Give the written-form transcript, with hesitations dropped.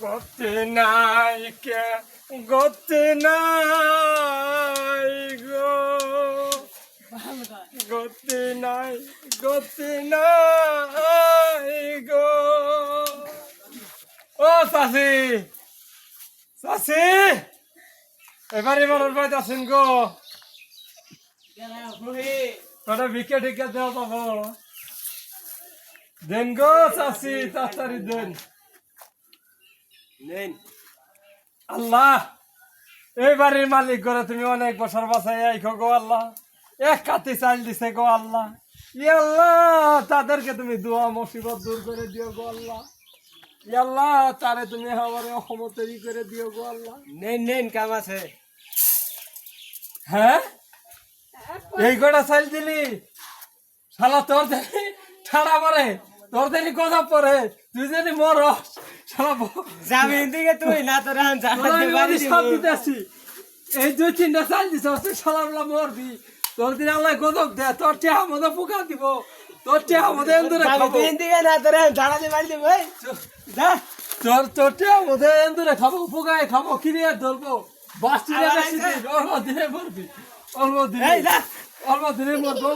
গতি নাই কে গতি নাই গো গতি নাই গো ও চাষি চাষি এবার ওর বাড়িতে আসেন গো কটা ভিক্ষা টিকা দেওয়া পাবো দেন গো চাষি তাড়াতাড়ি দেন নেন আল্লাহ এই বাড়ির মালিক করে তুমি অনেক বছর বাঁচাই আইখো গো আল্লাহ এক কাতি চাল দিছে গো আল্লাহ ই আল্লাহ তাদেরকে তুমি দোয়া মুসিবত দূর করে দিও গো আল্লাহ ই আল্লাহ তারে তুমি আমার অসমতরি করে দিও গো আল্লাহ নেন নেন কাম আছে হ্যাঁ এই কটা চাল দিলি শালা তোর দেনি ঠাড়া পরে তোর দেনি কথা পরে তুই যদি মর শালা জামিন দিকে তুই না তোর সব দিতেছি এই 2-3টা চাল দিছ তুই শালা মরবি তোর দিন আল্লাহ গদক দে তোর টেহা মধ্যে পোকা দিব তোর টেহা মধ্যে এন্দুরে খাবো দিকে না তোর ঝাড়া দিয়ে বাড়ি দেবো যা তোর টেহা মধ্যে এন্দুরে খাবো পোকায় খাবো কিনে ধরবো বাস্তিরে বেশি দিন অল্প দিনে মরবি অল্প দিনে মরবো